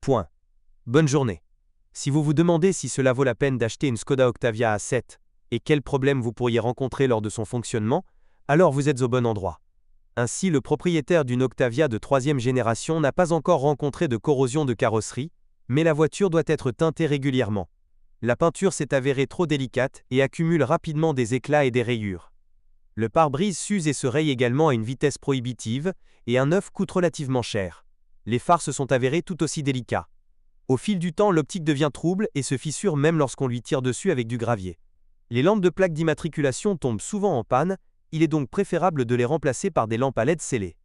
Point. Bonne journée. Si vous vous demandez si cela vaut la peine d'acheter une Skoda Octavia A7 et quels problèmes vous pourriez rencontrer lors de son fonctionnement, alors vous êtes au bon endroit. Ainsi, le propriétaire d'une Octavia de 3e génération n'a pas encore rencontré de corrosion de carrosserie, mais la voiture doit être teintée régulièrement. La peinture s'est avérée trop délicate et accumule rapidement des éclats et des rayures. Le pare-brise s'use et se raye également à une vitesse prohibitive, et un neuf coûte relativement cher. Les phares se sont avérés tout aussi délicats. Au fil du temps, l'optique devient trouble et se fissure même lorsqu'on lui tire dessus avec du gravier. Les lampes de plaque d'immatriculation tombent souvent en panne, il est donc préférable de les remplacer par des lampes à LED scellées.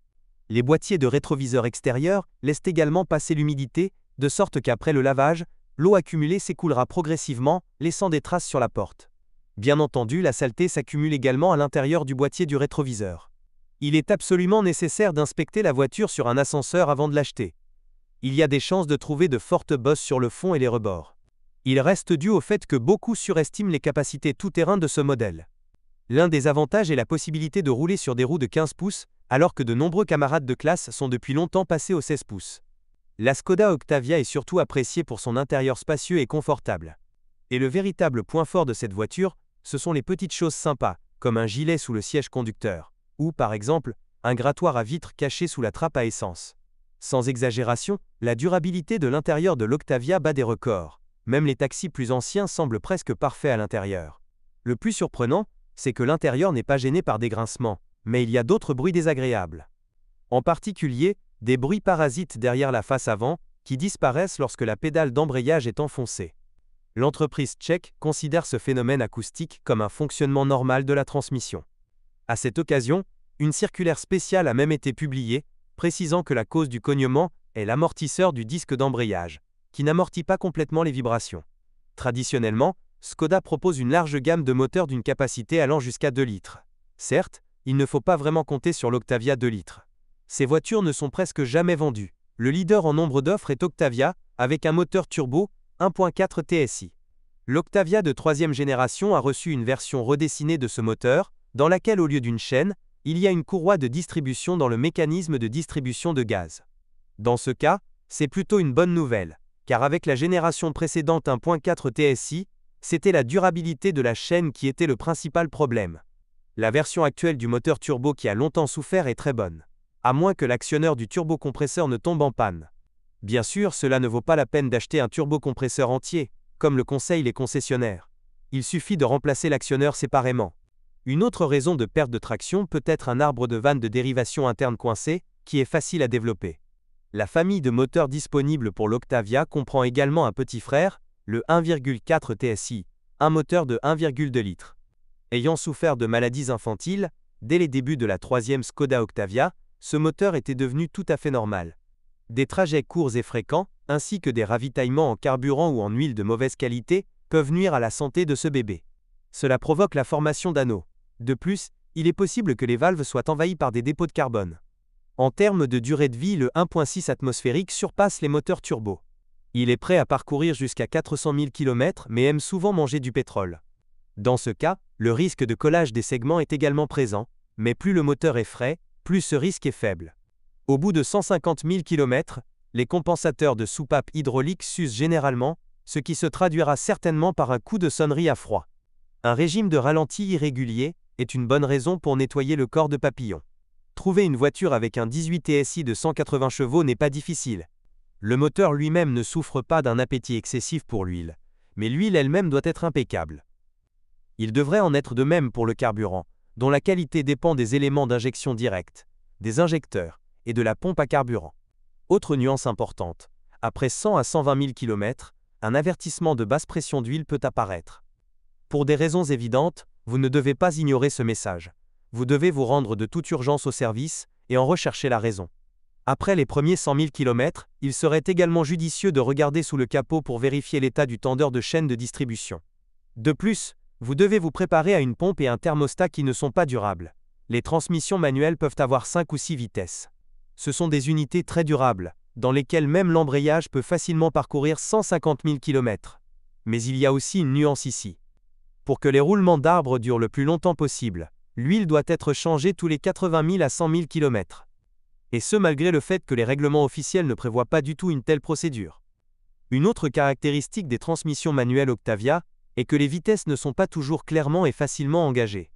Les boîtiers de rétroviseur extérieur laissent également passer l'humidité, de sorte qu'après le lavage, l'eau accumulée s'écoulera progressivement, laissant des traces sur la porte. Bien entendu, la saleté s'accumule également à l'intérieur du boîtier du rétroviseur. Il est absolument nécessaire d'inspecter la voiture sur un ascenseur avant de l'acheter. Il y a des chances de trouver de fortes bosses sur le fond et les rebords. Il reste dû au fait que beaucoup surestiment les capacités tout-terrain de ce modèle. L'un des avantages est la possibilité de rouler sur des roues de 15 pouces, alors que de nombreux camarades de classe sont depuis longtemps passés aux 16 pouces. La Skoda Octavia est surtout appréciée pour son intérieur spacieux et confortable. Et le véritable point fort de cette voiture, ce sont les petites choses sympas, comme un gilet sous le siège conducteur, ou, par exemple, un grattoir à vitres caché sous la trappe à essence. Sans exagération, la durabilité de l'intérieur de l'Octavia bat des records. Même les taxis plus anciens semblent presque parfaits à l'intérieur. Le plus surprenant, c'est que l'intérieur n'est pas gêné par des grincements, mais il y a d'autres bruits désagréables. En particulier, des bruits parasites derrière la face avant, qui disparaissent lorsque la pédale d'embrayage est enfoncée. L'entreprise tchèque considère ce phénomène acoustique comme un fonctionnement normal de la transmission. À cette occasion, une circulaire spéciale a même été publiée, précisant que la cause du cognement est l'amortisseur du disque d'embrayage, qui n'amortit pas complètement les vibrations. Traditionnellement, Skoda propose une large gamme de moteurs d'une capacité allant jusqu'à 2 litres. Certes, il ne faut pas vraiment compter sur l'Octavia 2 litres. Ces voitures ne sont presque jamais vendues. Le leader en nombre d'offres est Octavia, avec un moteur turbo 1.4 TSI. L'Octavia de 3e génération a reçu une version redessinée de ce moteur, dans laquelle au lieu d'une chaîne, il y a une courroie de distribution dans le mécanisme de distribution de gaz. Dans ce cas, c'est plutôt une bonne nouvelle, car avec la génération précédente 1.4 TSI, c'était la durabilité de la chaîne qui était le principal problème. La version actuelle du moteur turbo qui a longtemps souffert est très bonne, à moins que l'actionneur du turbocompresseur ne tombe en panne. Bien sûr, cela ne vaut pas la peine d'acheter un turbocompresseur entier, comme le conseillent les concessionnaires. Il suffit de remplacer l'actionneur séparément. Une autre raison de perte de traction peut être un arbre de vanne de dérivation interne coincé, qui est facile à développer. La famille de moteurs disponibles pour l'Octavia comprend également un petit frère, le 1.4 TSI, un moteur de 1,2 litres. Ayant souffert de maladies infantiles, dès les débuts de la 3e Skoda Octavia, ce moteur était devenu tout à fait normal. Des trajets courts et fréquents, ainsi que des ravitaillements en carburant ou en huile de mauvaise qualité, peuvent nuire à la santé de ce bébé. Cela provoque la formation d'anneaux. De plus, il est possible que les valves soient envahies par des dépôts de carbone. En termes de durée de vie, le 1.6 atmosphérique surpasse les moteurs turbo. Il est prêt à parcourir jusqu'à 400 000 km mais aime souvent manger du pétrole. Dans ce cas, le risque de collage des segments est également présent, mais plus le moteur est frais, plus ce risque est faible. Au bout de 150 000 km, les compensateurs de soupape hydraulique s'usent généralement, ce qui se traduira certainement par un coup de sonnerie à froid. Un régime de ralenti irrégulier est une bonne raison pour nettoyer le corps de papillon. Trouver une voiture avec un 18 TSI de 180 chevaux n'est pas difficile. Le moteur lui-même ne souffre pas d'un appétit excessif pour l'huile, mais l'huile elle-même doit être impeccable. Il devrait en être de même pour le carburant, dont la qualité dépend des éléments d'injection directe, des injecteurs et de la pompe à carburant. Autre nuance importante, après 100 à 120 000 km, un avertissement de basse pression d'huile peut apparaître. Pour des raisons évidentes, vous ne devez pas ignorer ce message. Vous devez vous rendre de toute urgence au service et en rechercher la raison. Après les premiers 100 000 km, il serait également judicieux de regarder sous le capot pour vérifier l'état du tendeur de chaîne de distribution. De plus, vous devez vous préparer à une pompe et un thermostat qui ne sont pas durables. Les transmissions manuelles peuvent avoir 5 ou 6 vitesses. Ce sont des unités très durables, dans lesquelles même l'embrayage peut facilement parcourir 150 000 km. Mais il y a aussi une nuance ici. Pour que les roulements d'arbres durent le plus longtemps possible, l'huile doit être changée tous les 80 000 à 100 000 km. Et ce malgré le fait que les règlements officiels ne prévoient pas du tout une telle procédure. Une autre caractéristique des transmissions manuelles Octavia est que les vitesses ne sont pas toujours clairement et facilement engagées.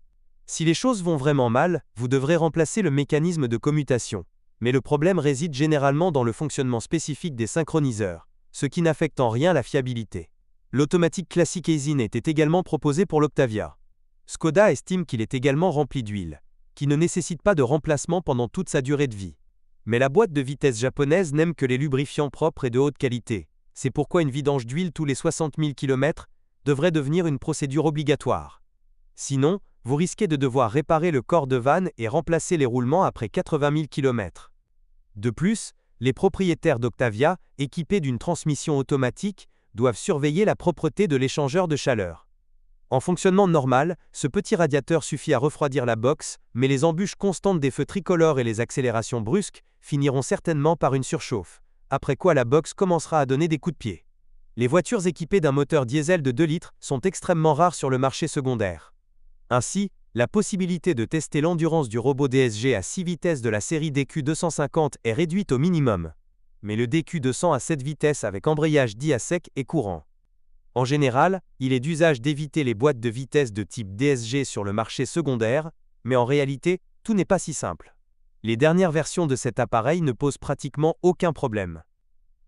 Si les choses vont vraiment mal, vous devrez remplacer le mécanisme de commutation. Mais le problème réside généralement dans le fonctionnement spécifique des synchroniseurs, ce qui n'affecte en rien la fiabilité. L'automatique classique Aisin était également proposé pour l'Octavia. Škoda estime qu'il est également rempli d'huile, qui ne nécessite pas de remplacement pendant toute sa durée de vie. Mais la boîte de vitesse japonaise n'aime que les lubrifiants propres et de haute qualité. C'est pourquoi une vidange d'huile tous les 60 000 km devrait devenir une procédure obligatoire. Sinon, vous risquez de devoir réparer le corps de vanne et remplacer les roulements après 80 000 km. De plus, les propriétaires d'Octavia, équipés d'une transmission automatique, doivent surveiller la propreté de l'échangeur de chaleur. En fonctionnement normal, ce petit radiateur suffit à refroidir la box, mais les embûches constantes des feux tricolores et les accélérations brusques finiront certainement par une surchauffe, après quoi la box commencera à donner des coups de pied. Les voitures équipées d'un moteur diesel de 2 litres sont extrêmement rares sur le marché secondaire. Ainsi, la possibilité de tester l'endurance du robot DSG à 6 vitesses de la série DQ250 est réduite au minimum. Mais le DQ200 à 7 vitesses avec embrayage dit à sec est courant. En général, il est d'usage d'éviter les boîtes de vitesse de type DSG sur le marché secondaire, mais en réalité, tout n'est pas si simple. Les dernières versions de cet appareil ne posent pratiquement aucun problème.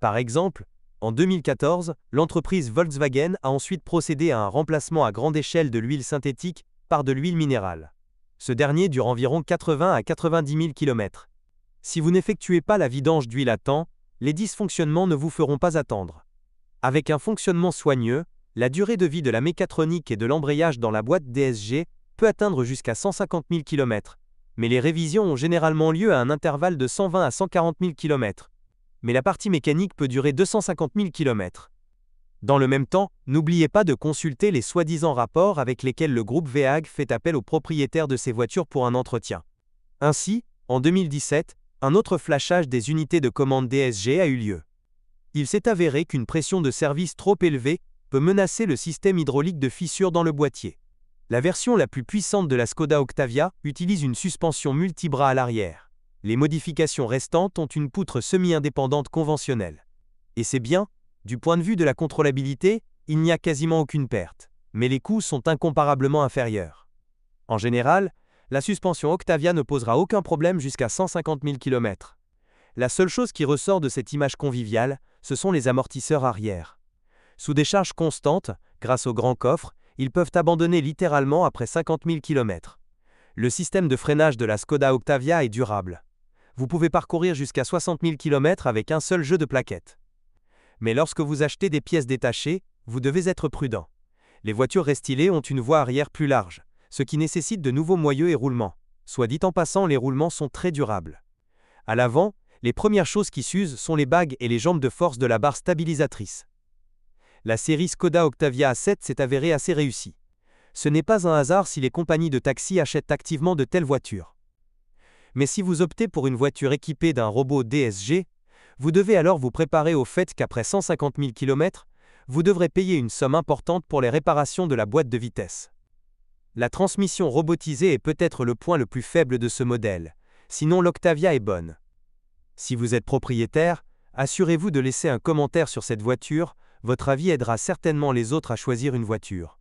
Par exemple, en 2014, l'entreprise Volkswagen a ensuite procédé à un remplacement à grande échelle de l'huile synthétique par de l'huile minérale. Ce dernier dure environ 80 à 90 000 km. Si vous n'effectuez pas la vidange d'huile à temps, les dysfonctionnements ne vous feront pas attendre. Avec un fonctionnement soigneux, la durée de vie de la mécatronique et de l'embrayage dans la boîte DSG peut atteindre jusqu'à 150 000 km, mais les révisions ont généralement lieu à un intervalle de 120 à 140 000 km. Mais la partie mécanique peut durer 250 000 km. Dans le même temps, n'oubliez pas de consulter les soi-disant rapports avec lesquels le groupe VEAG fait appel aux propriétaires de ces voitures pour un entretien. Ainsi, en 2017, un autre flashage des unités de commande DSG a eu lieu. Il s'est avéré qu'une pression de service trop élevée peut menacer le système hydraulique de fissure dans le boîtier. La version la plus puissante de la Škoda Octavia utilise une suspension multibras à l'arrière. Les modifications restantes ont une poutre semi-indépendante conventionnelle. Et c'est bien, du point de vue de la contrôlabilité, il n'y a quasiment aucune perte, mais les coûts sont incomparablement inférieurs. En général, la suspension Octavia ne posera aucun problème jusqu'à 150 000 km. La seule chose qui ressort de cette image conviviale, ce sont les amortisseurs arrière. Sous des charges constantes, grâce au grand coffre, ils peuvent abandonner littéralement après 50 000 km. Le système de freinage de la Škoda Octavia est durable. Vous pouvez parcourir jusqu'à 60 000 km avec un seul jeu de plaquettes. Mais lorsque vous achetez des pièces détachées, vous devez être prudent. Les voitures restylées ont une voie arrière plus large, ce qui nécessite de nouveaux moyeux et roulements. Soit dit en passant, les roulements sont très durables. À l'avant, les premières choses qui s'usent sont les bagues et les jambes de force de la barre stabilisatrice. La série Škoda Octavia A7 s'est avérée assez réussie. Ce n'est pas un hasard si les compagnies de taxi achètent activement de telles voitures. Mais si vous optez pour une voiture équipée d'un robot DSG, vous devez alors vous préparer au fait qu'après 150 000 km, vous devrez payer une somme importante pour les réparations de la boîte de vitesse. La transmission robotisée est peut-être le point le plus faible de ce modèle, sinon l'Octavia est bonne. Si vous êtes propriétaire, assurez-vous de laisser un commentaire sur cette voiture, votre avis aidera certainement les autres à choisir une voiture.